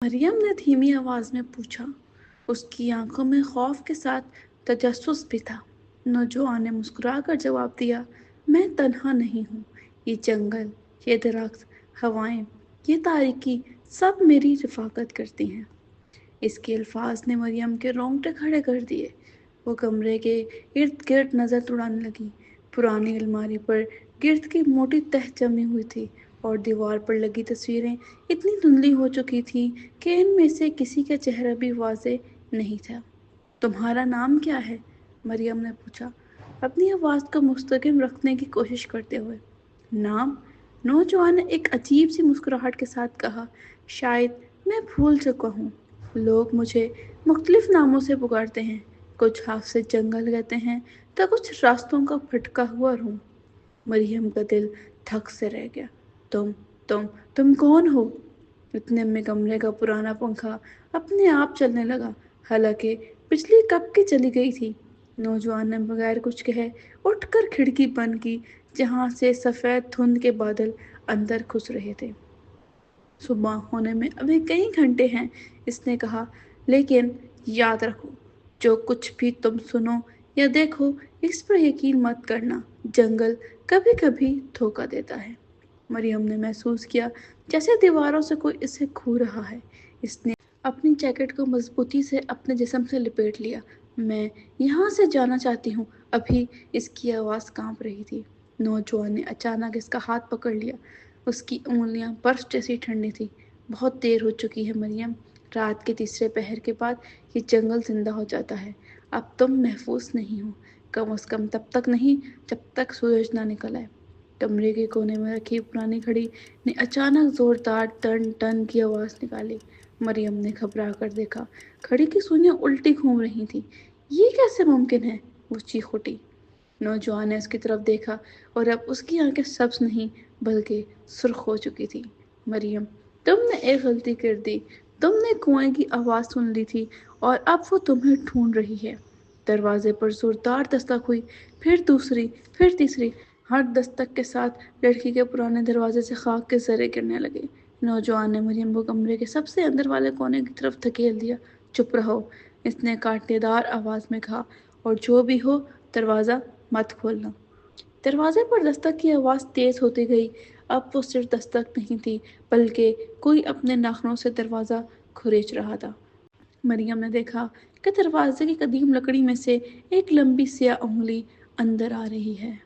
مریم نے دھیمی آواز میں پوچھا۔ اس کی آنکھوں میں خوف کے ساتھ تجسس بھی تھا۔ نوجوان نے مسکرا کر جواب دیا، میں تنہا نہیں ہوں۔ یہ جنگل، یہ درخت، ہوائیں، یہ تاریکی سب میری رفاقت کرتی ہیں۔ اس کے الفاظ نے مریم کے رونگٹے کھڑے کر دیے۔ وہ کمرے کے ارد گرد نظر دوڑانے لگی۔ پرانی الماری پر گرد کی موٹی تہہ جمی ہوئی تھی اور دیوار پر لگی تصویریں اتنی دھندلی ہو چکی تھیں کہ ان میں سے کسی کا چہرہ بھی واضح نہیں تھا۔ تمہارا نام کیا ہے؟ مریم نے پوچھا، اپنی آواز کو مستحکم رکھنے کی کوشش کرتے ہوئے۔ نام؟ نوجوان نے ایک عجیب سی مسکراہٹ کے ساتھ کہا، شاید میں بھول چکا ہوں۔ لوگ مجھے مختلف ناموں سے پکارتے ہیں۔ کچھ ہاتھ سے جنگل کہتے ہیں تو کچھ راستوں کا بھٹکا ہوا روم۔ مریم کا دل دھک سے رہ گیا۔ تم کون ہو؟ اتنے میں کمرے کا پرانا پنکھا اپنے آپ چلنے لگا، حالانکہ بجلی کب کی چلی گئی تھی۔ نوجوان نے بغیر کچھ کہے اٹھ کر کھڑکی بند کی، جہاں سے سفید دھند کے بادل اندر گھس رہے تھے۔ صبح ہونے میں ابھی کئی گھنٹے ہیں، اس نے کہا، لیکن یاد رکھو، جو کچھ بھی تم سنو یا دیکھو اس پر یقین مت کرنا۔ جنگل کبھی کبھی دھوکہ دیتا ہے۔ مریم نے محسوس کیا جیسے دیواروں سے کوئی اسے کھو رہا ہے۔ اس نے اپنی جیکٹ کو مضبوطی سے اپنے جسم سے لپیٹ لیا۔ میں یہاں سے جانا چاہتی ہوں۔ ابھی اس کی آواز کانپ رہی تھی۔ نوجوان نے اچانک اس کا ہاتھ پکڑ لیا۔ اس کی انگلیاں برف جیسی ٹھنڈی تھیں۔ بہت دیر ہو چکی ہے مریم۔ رات کے تیسرے پہر کے بعد یہ جنگل زندہ ہو جاتا ہے۔ اب تم محفوظ نہیں ہو، کم از کم تب تک نہیں جب تک سورج نہ نکل آئے۔ کمرے کے کونے میں رکھی پرانی گھڑی نے اچانک زوردار ٹن ٹن کی آواز نکالی۔ مریم نے گھبرا کر دیکھا، گھڑی کی سوئیاں الٹی گھوم رہی تھیں۔ یہ کیسے ممکن ہے؟ وہ چیخ اٹھی۔ نوجوان نے اس کی طرف دیکھا اور اب اس کی آنکھیں سبز نہیں بلکہ سرخ ہو چکی تھیں۔ مریم، تم نے ایک غلطی کر دی۔ تم نے کنویں کی آواز سن لی تھی اور اب وہ تمہیں ڈھونڈ رہی ہے۔ دروازے پر زوردار دستک ہوئی، پھر دوسری، پھر تیسری۔ ہر دستک کے ساتھ لڑکی کے پرانے دروازے سے خاک کے ذرے گرنے لگے۔ نوجوان نے مریم کو کمرے کے سب سے اندر والے کونے کی طرف دھکیل دیا۔ چپ رہو، اس نے کانٹے دار آواز میں کہا، اور جو بھی ہو دروازہ مت کھولنا۔ دروازے پر دستک کی آواز تیز ہوتی گئی۔ اب وہ صرف دستک نہیں تھی بلکہ کوئی اپنے ناخنوں سے دروازہ کھریچ رہا تھا۔ مریم نے دیکھا کہ دروازے کی قدیم لکڑی میں سے ایک لمبی سیاہ انگلی اندر آ رہی ہے۔